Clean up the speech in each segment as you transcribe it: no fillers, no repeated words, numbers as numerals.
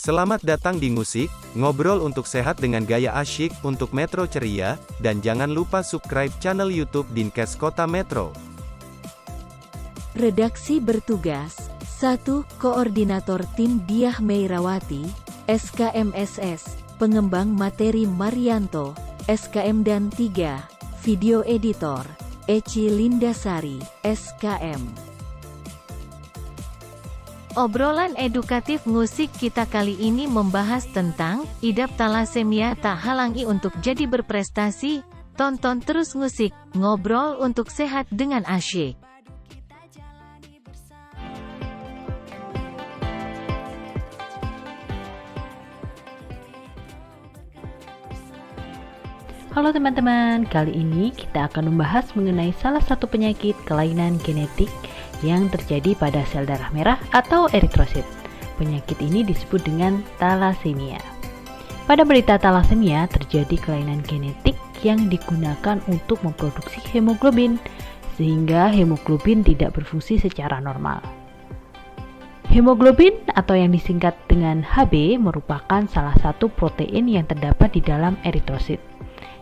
Selamat datang di Ngusik, ngobrol untuk sehat dengan gaya asyik untuk Metro Ceria, dan jangan lupa subscribe channel YouTube Dinkes Kota Metro. Redaksi bertugas, 1. Koordinator Tim Diah Meirawati, SKMSS, Pengembang Materi Marianto, SKM dan 3. Video Editor, Eci Lindasari, SKM. Obrolan edukatif Ngusik kita kali ini membahas tentang idap talasemia tak halangi untuk jadi berprestasi. Tonton terus Ngusik, ngobrol untuk sehat dengan asyik. Halo teman-teman, kali ini kita akan membahas mengenai salah satu penyakit kelainan genetik yang terjadi pada sel darah merah atau eritrosit. Penyakit ini disebut dengan talasemia. Pada penderita talasemia terjadi kelainan genetik yang digunakan untuk memproduksi hemoglobin, sehingga hemoglobin tidak berfungsi secara normal. Hemoglobin atau yang disingkat dengan Hb merupakan salah satu protein yang terdapat di dalam eritrosit,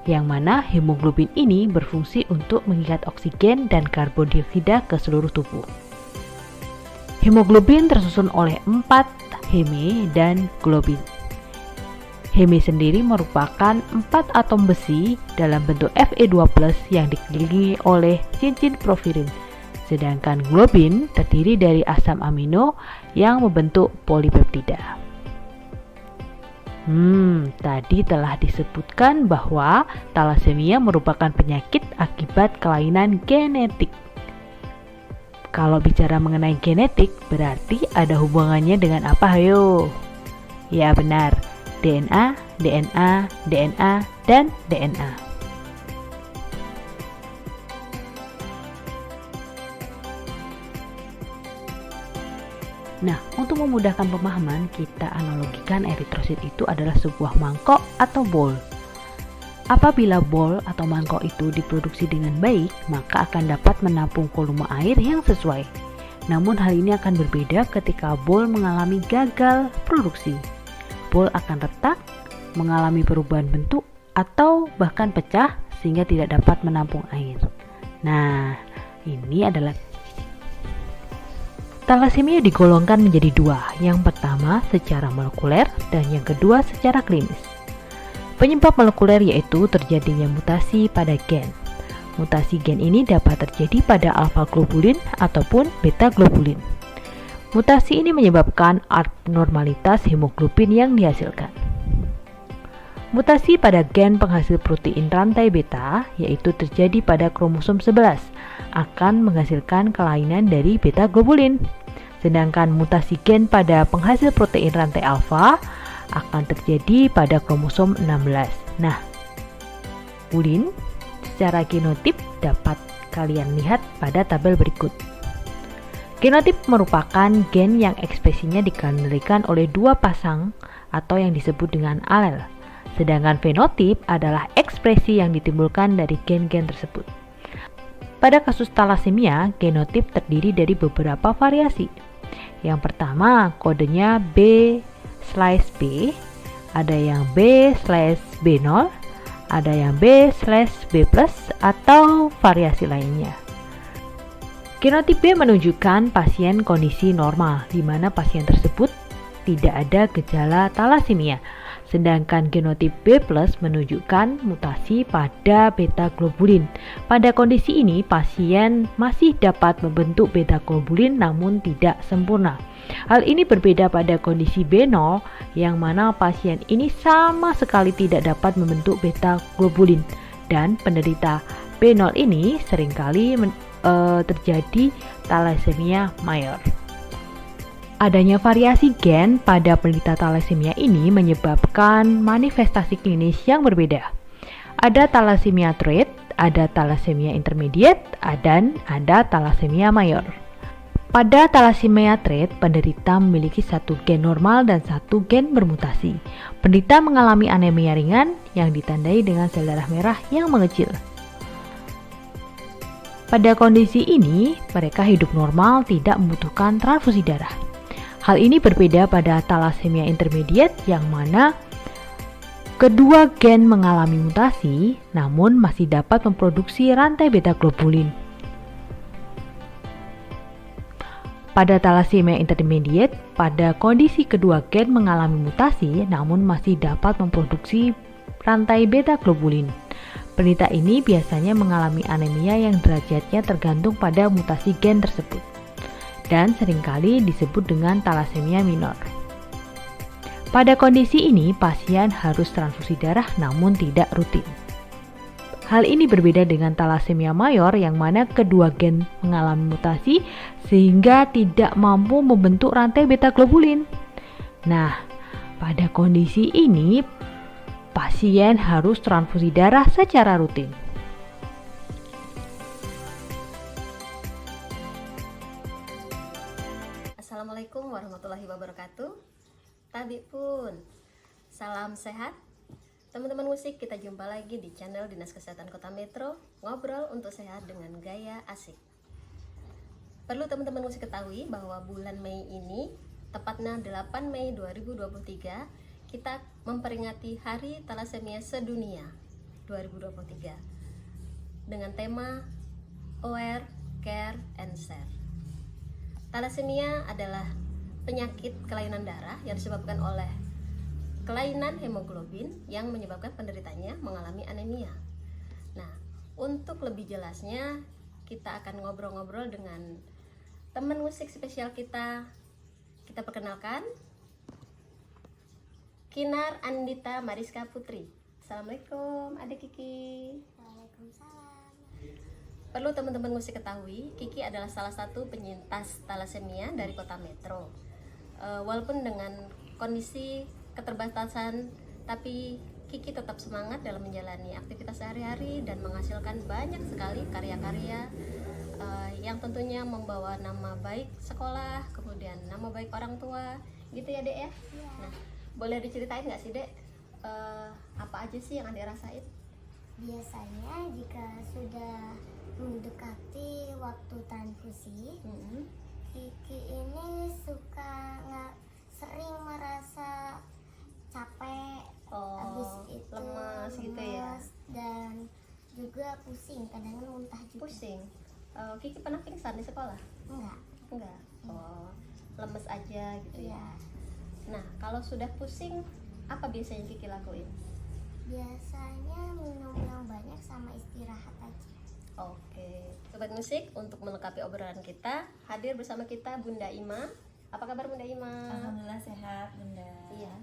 yang mana hemoglobin ini berfungsi untuk mengikat oksigen dan karbon dioksida ke seluruh tubuh. Hemoglobin tersusun oleh 4 heme dan globin. Heme sendiri merupakan 4 atom besi dalam bentuk Fe2+ yang dikelilingi oleh cincin porfirin, sedangkan globin terdiri dari asam amino yang membentuk polipeptida. Tadi telah disebutkan bahwa talasemia merupakan penyakit akibat kelainan genetik. Kalau bicara mengenai genetik, berarti ada hubungannya dengan apa, ayo? Ya benar, DNA, dan DNA. Nah, untuk memudahkan pemahaman, kita analogikan eritrosit itu adalah sebuah mangkok atau bowl. Apabila bowl atau mangkok itu diproduksi dengan baik, maka akan dapat menampung volume air yang sesuai. Namun hal ini akan berbeda ketika bowl mengalami gagal produksi. Bowl akan retak, mengalami perubahan bentuk, atau bahkan pecah sehingga tidak dapat menampung air. Nah, ini adalah talasemia digolongkan menjadi dua, yang pertama secara molekuler dan yang kedua secara klinis. Penyebab molekuler yaitu terjadinya mutasi pada gen. Mutasi gen ini dapat terjadi pada alfa globulin ataupun beta globulin. Mutasi ini menyebabkan abnormalitas hemoglobin yang dihasilkan. Mutasi pada gen penghasil protein rantai beta yaitu terjadi pada kromosom 11 akan menghasilkan kelainan dari beta globulin. Sedangkan mutasi gen pada penghasil protein rantai alfa akan terjadi pada kromosom 16. Nah, globulin secara genotip dapat kalian lihat pada tabel berikut. Genotip merupakan gen yang ekspresinya dikendalikan oleh dua pasang atau yang disebut dengan alel. Sedangkan fenotip adalah ekspresi yang ditimbulkan dari gen-gen tersebut. Pada kasus talasemia, genotip terdiri dari beberapa variasi. Yang pertama, kodenya B/B, ada yang B/B0, ada yang B/B+, atau variasi lainnya. Genotip B menunjukkan pasien kondisi normal, di mana pasien tersebut tidak ada gejala talasemia. Sedangkan genotip B+ menunjukkan mutasi pada beta globulin. Pada kondisi ini, pasien masih dapat membentuk beta globulin namun tidak sempurna. Hal ini berbeda pada kondisi B0 yang mana pasien ini sama sekali tidak dapat membentuk beta globulin, dan penderita B0 ini seringkali terjadi talasemia mayor. Adanya variasi gen pada penderita talasemia ini menyebabkan manifestasi klinis yang berbeda. Ada talasemia trade, ada talasemia intermediate, dan ada talasemia mayor. Pada talasemia trade, penderita memiliki satu gen normal dan satu gen bermutasi. Penderita mengalami anemia ringan yang ditandai dengan sel darah merah yang mengecil. Pada kondisi ini, mereka hidup normal, tidak membutuhkan transfusi darah. Hal ini berbeda pada talasemia intermediate yang mana kedua gen mengalami mutasi namun masih dapat memproduksi rantai beta globulin. Pada talasemia intermediate, pada kondisi kedua gen mengalami mutasi namun masih dapat memproduksi rantai beta globulin. Penderita ini biasanya mengalami anemia yang derajatnya tergantung pada mutasi gen tersebut dan seringkali disebut dengan talasemia minor. Pada kondisi ini, pasien harus transfusi darah namun tidak rutin. Hal ini berbeda dengan talasemia mayor yang mana kedua gen mengalami mutasi sehingga tidak mampu membentuk rantai beta globulin. Nah, pada kondisi ini, pasien harus transfusi darah secara rutin. Assalamualaikum warahmatullahi wabarakatuh. Tabik pun, salam sehat. Teman-teman musik, kita jumpa lagi di channel Dinas Kesehatan Kota Metro, ngobrol untuk sehat dengan gaya asik. Perlu teman-teman musik ketahui bahwa bulan Mei ini, tepatnya 8 Mei 2023, kita memperingati Hari Talasemia Sedunia 2023 dengan tema Aware, Care, and Share. Talasemia adalah penyakit kelainan darah yang disebabkan oleh kelainan hemoglobin yang menyebabkan penderitanya mengalami anemia. Nah, untuk lebih jelasnya kita akan ngobrol-ngobrol dengan teman musik spesial kita. Kita perkenalkan Kinar Andita Mariska Putri. Assalamualaikum Adik Kiki. Waalaikumsalam. Perlu teman-teman musik ketahui, Kiki adalah salah satu penyintas talasemia dari Kota Metro. Walaupun dengan kondisi keterbatasan, tapi Kiki tetap semangat dalam menjalani aktivitas sehari-hari dan menghasilkan banyak sekali karya-karya yang tentunya membawa nama baik sekolah, kemudian nama baik orang tua, gitu ya Dek ya? Iya. Nah, boleh diceritain nggak sih Dek, apa aja sih yang Adek rasain? Biasanya jika sudah mendekati waktu transfusi, Kiki ini suka sering merasa capek, habis itu lemas gitu ya? dan juga pusing, kadang muntah juga. Pusing. Kiki pernah pingsan di sekolah? Enggak. Oh, lemes aja gitu ya. Iya. Nah, kalau sudah pusing, apa biasanya Kiki lakuin? Biasanya minum yang banyak sama istirahat aja. Oke, sobat musik, untuk melengkapi obrolan kita, hadir bersama kita Bunda Ima. Apa kabar Bunda Ima? Alhamdulillah sehat Bunda. Iya.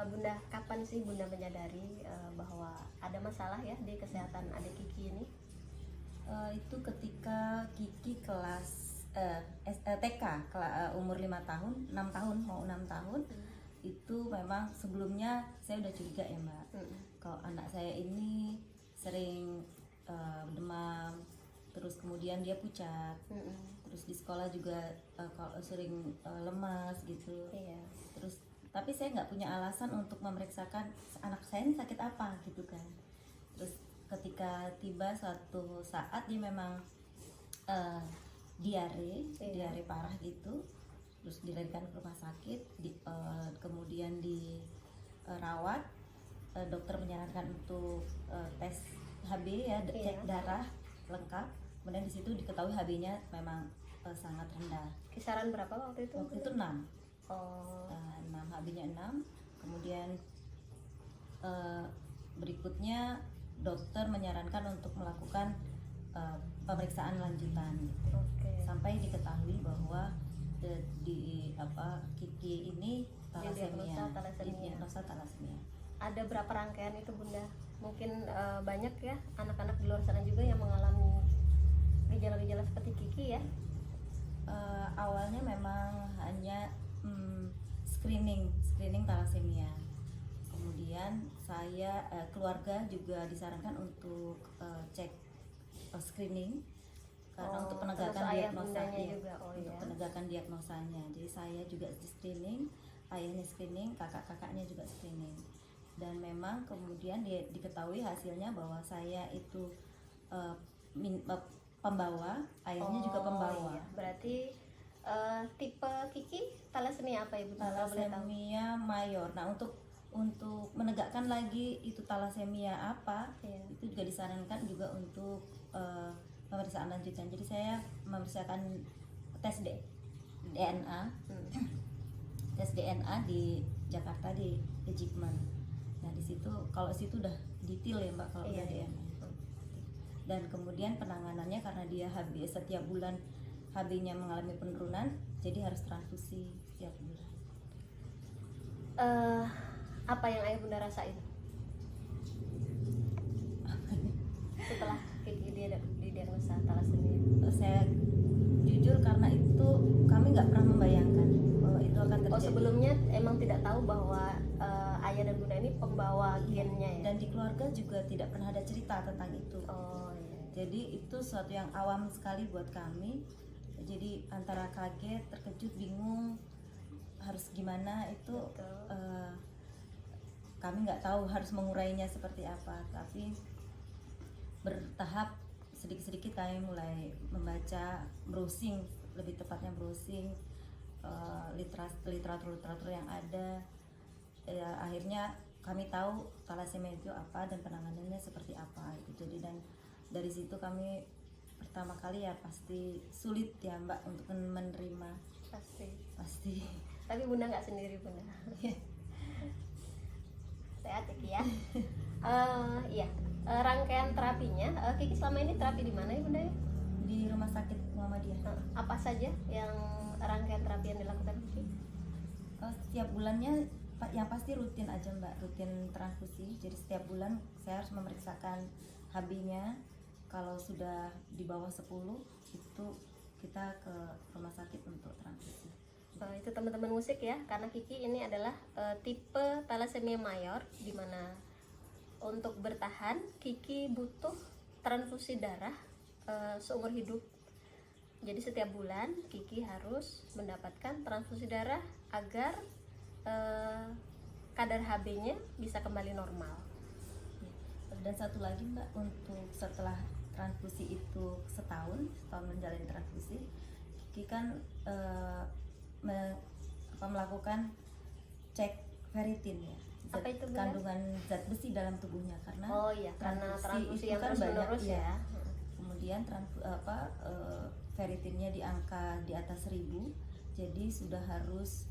Bunda, kapan sih Bunda menyadari bahwa ada masalah ya di kesehatan adik Kiki ini? Itu ketika Kiki kelas TK, umur 5 tahun, 6 tahun, mau 6 tahun. Itu memang sebelumnya saya udah curiga ya Mbak. Kalau anak saya ini sering demam, terus kemudian dia pucat, terus di sekolah juga kalau sering lemas gitu. Iya. Terus tapi saya nggak punya alasan untuk memeriksakan anak saya ini sakit apa gitu kan. Terus ketika tiba suatu saat dia memang diare parah gitu, terus dilarikan ke rumah sakit, kemudian dirawat. Dokter menyarankan untuk tes HB ya, cek darah lengkap. Kemudian di situ diketahui HB-nya memang sangat rendah. Kisaran berapa waktu itu? Waktu itu 6. Oh. 6, HB-nya 6. Kemudian berikutnya dokter menyarankan untuk melakukan pemeriksaan lanjutan. Oke. Sampai diketahui bahwa Kiki ini talasemia. Didiagnosa talasemia. Ada berapa rangkaian itu Bunda? Mungkin banyak ya anak-anak di luar sana juga yang mengalami gejala-gejala seperti Kiki ya? Awalnya memang hanya screening talasemia. Kemudian saya keluarga juga disarankan untuk cek screening karena untuk penegakan diagnosanya juga. Untuk penegakan diagnosanya. Jadi saya juga di screening, ayahnya screening, kakak-kakaknya juga screening. Dan memang kemudian diketahui hasilnya bahwa saya itu pembawa, ayahnya juga pembawa. Iya. Berarti Tipe Kiki thalassemia apa ya Bunda? Kalau boleh tahu. Thalassemia mayor. Nah, untuk menegakkan lagi itu thalassemia apa, Iya. itu juga disarankan juga untuk pemeriksaan lanjutan. Jadi saya memeriksakan tes DNA, tes DNA di Jakarta di Ejikman. Nah, di situ kalau situ udah detail ya Mbak kalau Iya, udah iya. DNA. Dan kemudian penanganannya karena dia HB setiap bulan HB-nya mengalami penurunan, jadi harus transfusi setiap bulan. Apa yang ayah bunda rasain setelah Kiki didiagnosa thalassemia? Saya jujur karena itu kami nggak pernah membayangkan bahwa itu akan terjadi. Oh, sebelumnya emang tidak tahu bahwa ayah dan bunda ini pembawa gennya ya? Dan di keluarga juga tidak pernah ada cerita tentang itu. Oh iya. Jadi itu suatu yang awam sekali buat kami. Jadi antara kaget, terkejut, bingung harus gimana itu. Betul. Kami nggak tahu harus mengurainya seperti apa, tapi bertahap sedikit-sedikit kami mulai membaca, browsing, lebih tepatnya browsing literatur yang ada. Ya, akhirnya kami tahu thalassemia itu apa dan penanganannya seperti apa gitu. Jadi dan dari situ kami pertama kali ya pasti sulit ya Mbak untuk menerima. Pasti. Tapi bunda nggak sendiri bunda. Sehat ya Ki ya. Iya. Rangkaian terapinya, Kiki selama ini terapi di mana ya bunda ya? Di Rumah Sakit Muhammadiyah. Apa saja yang rangkaian terapi yang dilakukan Kiki? Setiap bulannya yang pasti rutin aja Mbak, rutin transfusi. Jadi setiap bulan saya harus memeriksakan HB-nya. Kalau sudah di bawah 10 itu kita ke rumah sakit untuk transfusi. Itu teman-teman musik ya, karena Kiki ini adalah tipe thalassemia mayor, di mana untuk bertahan Kiki butuh transfusi darah seumur hidup. Jadi setiap bulan Kiki harus mendapatkan transfusi darah agar kadar HB-nya bisa kembali normal. Dan satu lagi Mbak, untuk setelah transfusi itu setahun menjalani transfusi, Kiki kan melakukan cek ferritin ya, Apa itu, Bunda? kandungan zat besi dalam tubuhnya, karena Oh iya, karena transfusi yang kan terus menerus banyak, ya. Kemudian ferritinnya di angka di atas 1000, jadi sudah harus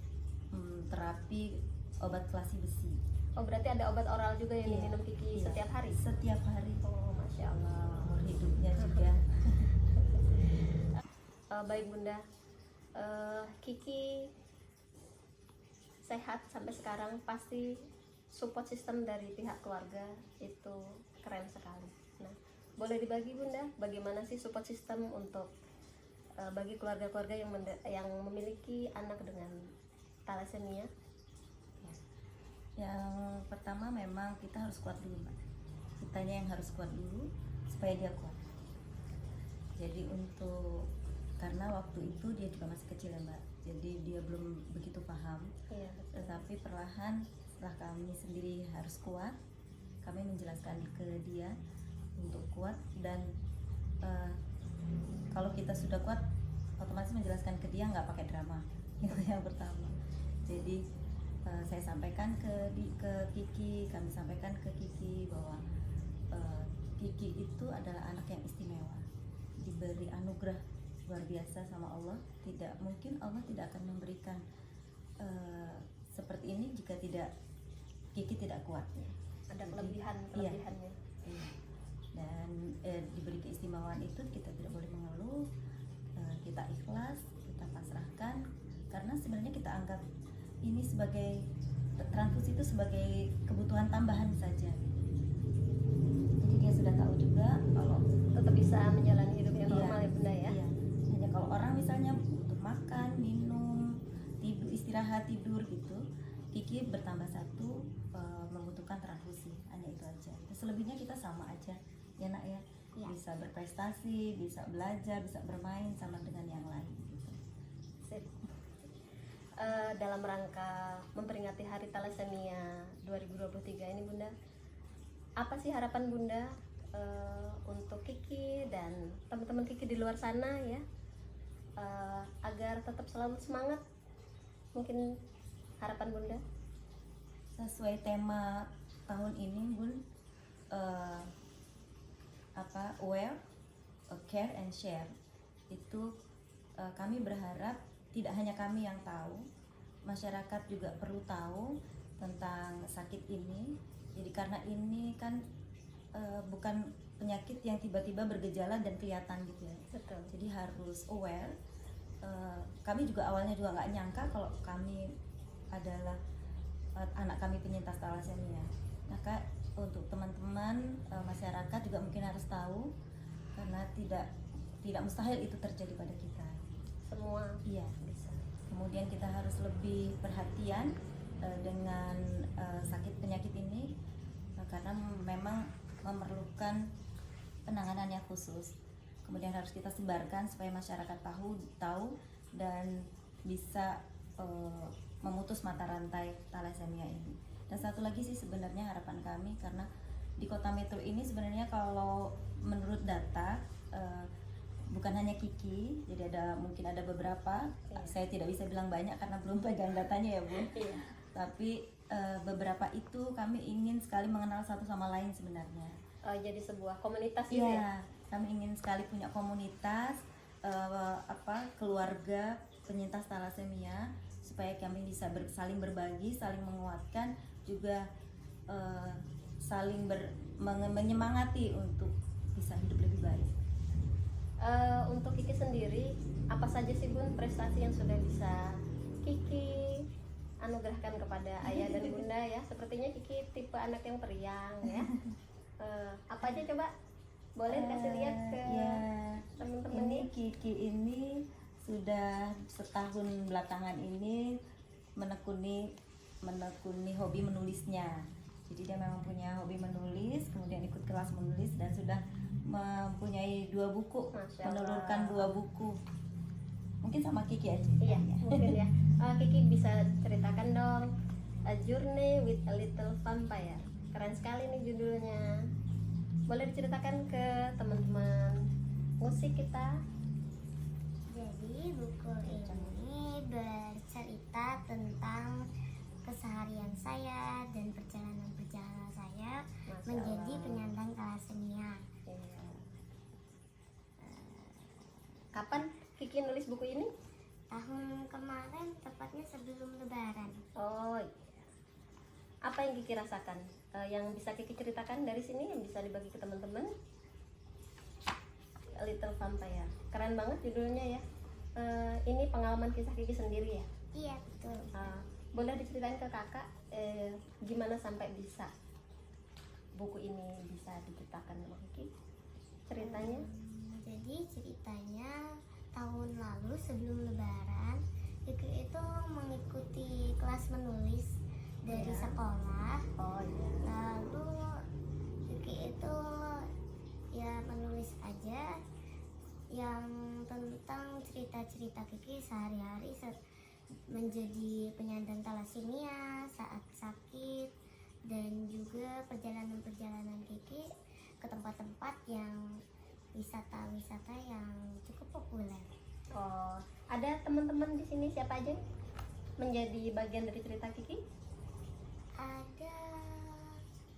terapi obat kelasi besi. Oh berarti ada obat oral juga yang Iya, diminum Kiki iya. setiap hari? Setiap hari. Oh Masya Allah. Umur hidupnya juga. Baik bunda, Kiki sehat sampai sekarang, pasti support system dari pihak keluarga itu keren sekali. Nah, boleh dibagi bunda, bagaimana sih support system untuk bagi keluarga-keluarga yang memiliki anak dengan thalassemia? Yang pertama memang kita harus kuat dulu Mbak. Kitanya yang harus kuat dulu supaya dia kuat. Jadi karena waktu itu dia juga masih kecil ya Mbak, jadi dia belum begitu paham. Iya, betul. Tetapi perlahan setelah kami sendiri harus kuat, kami menjelaskan ke dia untuk kuat. Dan kalau kita sudah kuat, otomatis menjelaskan ke dia nggak pakai drama. Itu yang pertama. Jadi saya sampaikan ke Kiki, kami sampaikan ke Kiki bahwa Kiki itu adalah anak yang istimewa, diberi anugerah luar biasa sama Allah. Tidak mungkin Allah tidak akan memberikan seperti ini jika Kiki tidak kuat ya. Ada kelebihannya. Iya. Dan diberi keistimewaan itu kita tidak boleh mengeluh, kita ikhlas, kita pasrahkan, karena sebenarnya kita anggap ini sebagai transfusi itu sebagai kebutuhan tambahan saja. Jadi dia sudah tahu juga kalau Tetap bisa menjalani hidup yang Iya, normal ya bunda ya. iya. Hanya kalau orang misalnya butuh makan, minum, istirahat, tidur gitu, Kiki bertambah satu membutuhkan transfusi, hanya itu aja. Selebihnya kita sama aja, ya nak ya. Iya. Bisa berprestasi, bisa belajar, bisa bermain sama dengan yang lain. Gitu. Sip. Dalam rangka memperingati Hari Thalassemia 2023 ini bunda, apa sih harapan bunda untuk Kiki dan teman-teman Kiki di luar sana ya, agar tetap selalu semangat? Mungkin harapan Bunda? Sesuai tema tahun ini, Bun, aware, care and share. Itu kami berharap tidak hanya kami yang tahu, masyarakat juga perlu tahu tentang sakit ini. Jadi karena ini kan bukan penyakit yang tiba-tiba bergejala dan kelihatan gitu ya. Betul. Jadi harus aware. Kami juga awalnya juga nggak nyangka kalau kami adalah anak kami penyintas thalassemia. Maka untuk teman-teman masyarakat juga mungkin harus tahu, karena tidak mustahil itu terjadi pada kita. Semua Iya. bisa. Kemudian kita harus lebih perhatian dengan sakit penyakit ini, karena memang memerlukan penanganan yang khusus. Kemudian harus kita sebarkan supaya masyarakat tahu dan bisa memutus mata rantai thalassemia ini. Dan satu lagi sih sebenarnya harapan kami, karena di Kota Metro ini sebenarnya kalau menurut data bukan hanya Kiki, jadi mungkin ada beberapa. Saya tidak bisa bilang banyak karena belum pegang datanya ya, Bun. Iya. Tapi beberapa itu kami ingin sekali mengenal satu sama lain sebenarnya. Jadi sebuah komunitas gitu ya? Iya, kami ingin sekali punya komunitas keluarga penyintas thalassemia, supaya kami bisa saling berbagi, saling menguatkan, juga saling menyemangati untuk bisa hidup lebih baik. Untuk Kiki sendiri, apa saja sih Bun prestasi yang sudah bisa Kiki anugerahkan kepada ayah dan bunda ya? Sepertinya Kiki tipe anak yang periang ya. Apa aja coba? Boleh kasih lihat ke teman-teman Ini nih? Kiki ini sudah setahun belakangan ini menekuni hobi menulisnya. Jadi dia memang punya hobi menulis, kemudian ikut kelas menulis dan sudah mempunyai 2 buku, Masya Allah. menelurkan 2 buku. Mungkin sama Kiki aja. Iya, mungkin ya. Kiki bisa ceritakan dong, A Journey with a Little Vampire. Keren sekali nih judulnya. Boleh diceritakan ke teman-teman musik kita? Jadi buku ini bercerita tentang keseharian saya dan perjalanan saya Masya menjadi Allah. penyandang thalassemia. Iya. Kapan Kiki nulis buku ini? Tahun kemarin, tepatnya sebelum Lebaran. Oh iya. Apa yang Kiki rasakan? Yang bisa Kiki ceritakan dari sini, yang bisa dibagi ke teman-teman? A Little Vampire. Keren banget judulnya ya. Ini pengalaman kisah Kiki sendiri ya. Iya betul. Boleh diceritain ke kakak gimana sampai bisa buku ini bisa diciptakan sama Kiki? Ceritanya? Jadi ceritanya tahun lalu sebelum Lebaran, Kiki itu mengikuti kelas menulis dari Ya. sekolah. Oh iya. Lalu Kiki itu ya menulis aja yang tentang cerita-cerita Kiki sehari-hari menjadi penyandang thalassemia saat sakit, dan juga perjalanan-perjalanan Kiki ke tempat-tempat yang wisata-wisata yang cukup populer. Oh, ada teman-teman di sini siapa aja menjadi bagian dari cerita Kiki? Ada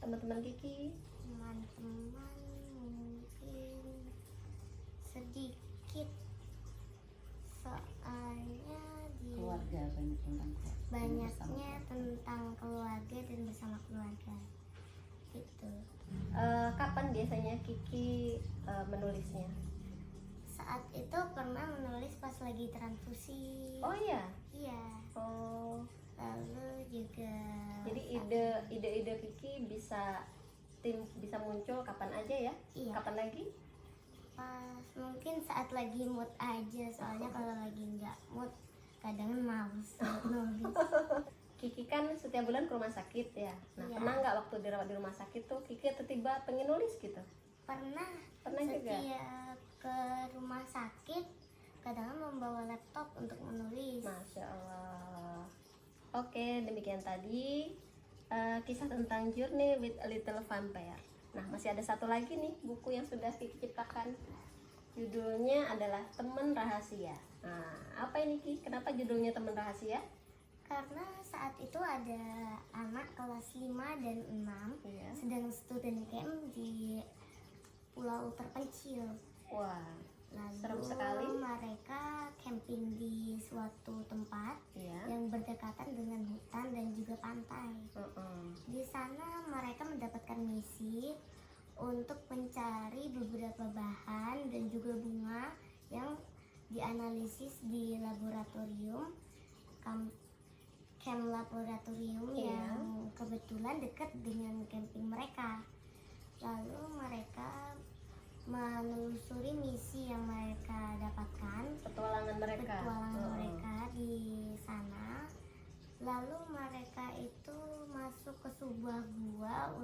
Teman-teman Kiki? teman-teman mungkin sedikit, soalnya di Keluarga, banyak tentang keluarga. banyaknya tentang keluarga dan bersama keluarga gitu. Kapan biasanya Kiki menulisnya? Saat itu pernah menulis pas lagi transfusi. Oh iya. Iya. Oh, Lalu juga jadi ide-ide Kiki bisa muncul kapan aja ya? Iya. Kapan lagi? pas mungkin saat lagi mood aja, soalnya kalau lagi nggak mood kadang males nulis. Kiki kan setiap bulan ke rumah sakit ya. Nah, Iya. pernah nggak waktu dirawat di rumah sakit tuh Kiki tiba-tiba pengen nulis gitu? Pernah juga? setiap ke rumah sakit kadang membawa laptop untuk menulis. Masya Allah. Oke, demikian tadi kisah tentang Journey with a Little Vampire. Nah, masih ada satu lagi nih buku yang sudah Kiki ciptakan. Judulnya adalah Teman Rahasia. Nah, apa ini Ki? Kenapa judulnya teman rahasia? Karena saat itu ada anak kelas 5 dan 6 Iya. sedang student camp di pulau terpencil. Wah, Lalu seru sekali. mereka camping di suatu tempat Iya. yang berdekatan dengan hutan dan juga pantai. Di sana mereka mendapatkan misi untuk mencari beberapa bahan dan juga bunga yang dianalisis di laboratorium camp laboratorium Iya. yang kebetulan dekat dengan camping mereka. Lalu mereka menelusuri misi yang mereka dapatkan, Petualangan mereka. petualangan mereka di sana. Lalu mereka itu masuk ke sebuah gua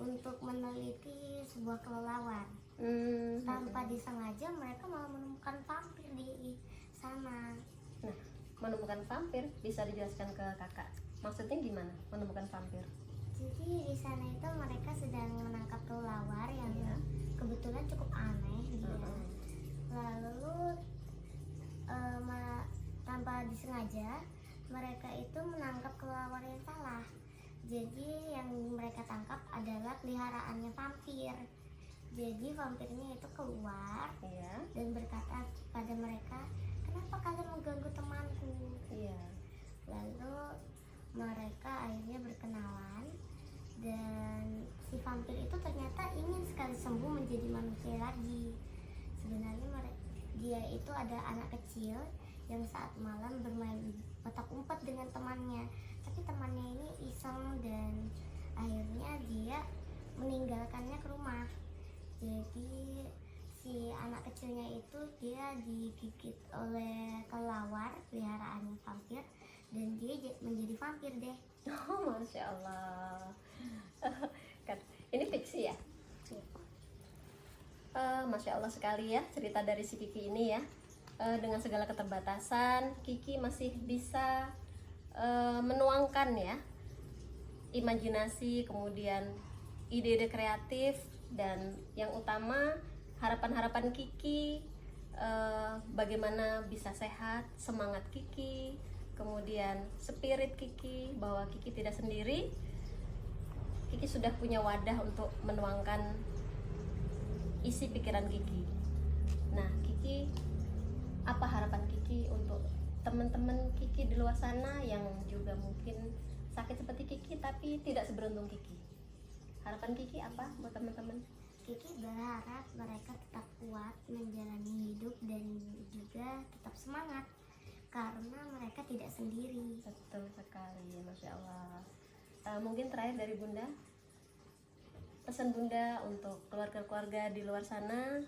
untuk meneliti sebuah kelelawar. Tanpa disengaja mereka malah menemukan vampir di sana. Nah, menemukan vampir bisa dijelaskan ke kakak. Maksudnya gimana menemukan vampir? Jadi di sana itu mereka sedang menangkap kelelawar yang Iya. kebetulan cukup aneh dia. Lalu tanpa disengaja mereka itu menangkap kelelawar yang salah. Jadi yang mereka tangkap adalah peliharaannya vampir. Jadi vampirnya itu keluar Iya. dan berkata pada mereka, "Kenapa kalian mengganggu temanku?" Iya. Lalu mereka akhirnya berkenalan dan si vampir itu ternyata ingin sekali sembuh menjadi manusia lagi. Sebenarnya dia itu ada anak kecil yang saat malam bermain petak umpet dengan temannya, tapi temannya ini iseng dan akhirnya dia meninggalkannya ke rumah. Jadi si anak kecilnya itu dia digigit oleh kelelawar peliharaannya vampir dan dia menjadi vampir deh. Oh, Masya Allah. Kan, ini fiksi ya? Masya Allah sekali ya cerita dari si Kiki ini ya. Dengan segala keterbatasan, Kiki masih bisa menuangkan ya imajinasi, kemudian ide-ide kreatif, dan yang utama harapan-harapan Kiki bagaimana bisa sehat, semangat Kiki, kemudian spirit Kiki bahwa Kiki tidak sendiri. Kiki sudah punya wadah untuk menuangkan isi pikiran Kiki. Nah, Kiki, apa harapan Kiki untuk teman-teman Kiki di luar sana yang juga mungkin sakit seperti Kiki tapi tidak seberuntung Kiki? Harapan Kiki apa buat teman-teman? Kiki berharap mereka tetap kuat menjalani hidup dan juga tetap semangat karena mereka tidak sendiri. Betul sekali, Masya Allah. Mungkin terakhir dari Bunda, pesan Bunda untuk keluarga-keluarga di luar sana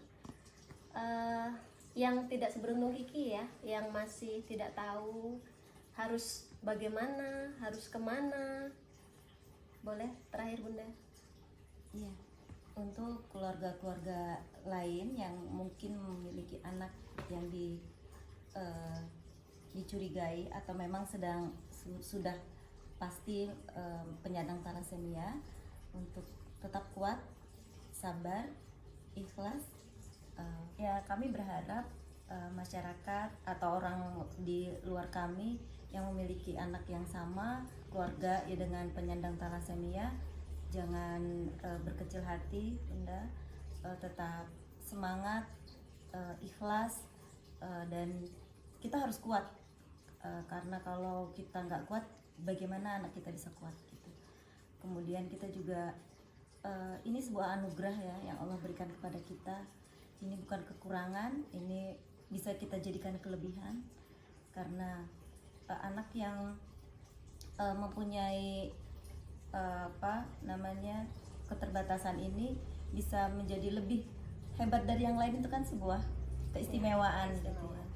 yang tidak seberuntung Kiki ya, yang masih tidak tahu harus bagaimana, harus kemana. Boleh terakhir Bunda? Iya, untuk keluarga-keluarga lain yang mungkin memiliki anak yang dicurigai atau memang sudah pasti penyandang thalassemia, untuk tetap kuat, sabar, ikhlas. Ya, kami berharap masyarakat atau orang di luar kami yang memiliki anak yang sama, keluarga ya dengan penyandang thalassemia, jangan berkecil hati, Bunda. Tetap semangat, ikhlas, dan kita harus kuat, karena kalau kita nggak kuat, bagaimana anak kita bisa kuat gitu. Kemudian kita juga ini sebuah anugerah ya yang Allah berikan kepada kita. Ini bukan kekurangan, ini bisa kita jadikan kelebihan, karena anak yang mempunyai keterbatasan ini bisa menjadi lebih hebat dari yang lain, itu kan sebuah keistimewaan gitu ya.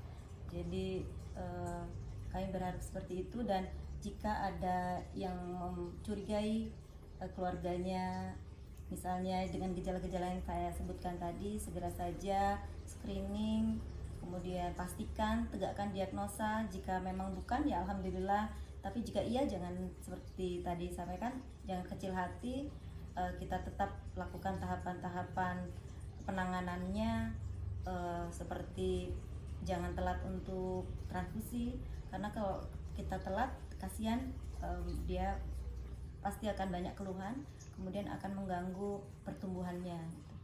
Jadi kami berharap seperti itu, dan jika ada yang mencurigai keluarganya misalnya dengan gejala-gejala yang saya sebutkan tadi, segera saja screening, kemudian pastikan, tegakkan diagnosa. Jika memang bukan, ya alhamdulillah, tapi jika iya, jangan seperti tadi sampaikan, jangan kecil hati. Kita tetap lakukan tahapan-tahapan penanganannya, seperti jangan telat untuk transfusi, karena kalau kita telat kasihan, dia pasti akan banyak keluhan, kemudian akan mengganggu pertumbuhannya gitu.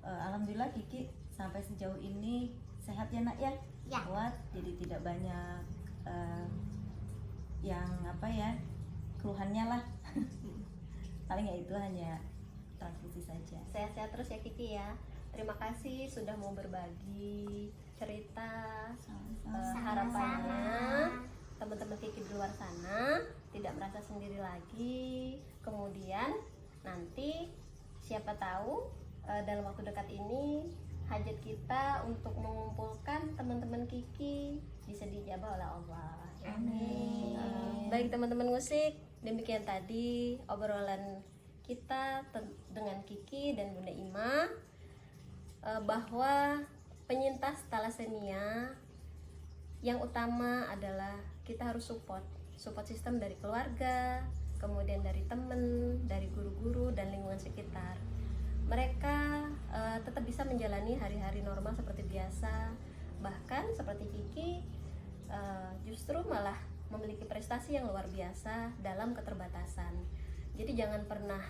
Alhamdulillah Kiki sampai sejauh ini sehat ya nak ya, Ya. kuat, jadi tidak banyak yang keluhannya lah. Paling ya itu hanya transfusi saja. Sehat-sehat terus ya Kiki ya. Terima kasih sudah mau berbagi cerita. Harapannya teman-teman Kiki di luar sana tidak merasa sendiri lagi. Kemudian nanti siapa tahu dalam waktu dekat ini hajat kita untuk mengumpulkan teman-teman Kiki bisa dijabah oleh Allah. Amin. Baik teman-teman musik, demikian tadi obrolan kita dengan Kiki dan Bunda Ima, bahwa penyintas talasemia yang utama adalah kita harus support sistem dari keluarga, kemudian dari teman, dari guru-guru dan lingkungan sekitar. Mereka tetap bisa menjalani hari-hari normal seperti biasa, bahkan seperti Kiki justru malah memiliki prestasi yang luar biasa dalam keterbatasan. Jadi jangan pernah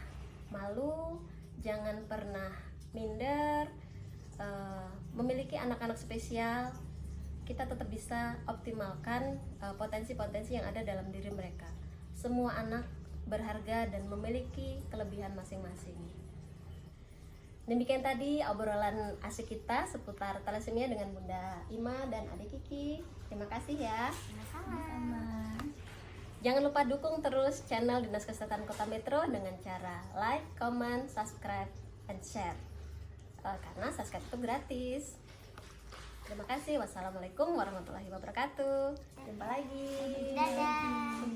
malu, jangan pernah minder. Memiliki anak-anak spesial, kita tetap bisa optimalkan potensi-potensi yang ada dalam diri mereka. Semua anak berharga dan memiliki kelebihan masing-masing. Demikian tadi obrolan asik kita seputar talasemia dengan Bunda Ima dan adik Kiki. Terima kasih ya. Sama-sama. Jangan lupa dukung terus channel Dinas Kesehatan Kota Metro dengan cara like, comment, subscribe, and share. Karena subscribe itu gratis. Terima kasih. Wassalamualaikum warahmatullahi wabarakatuh. Jumpa lagi. Dadah.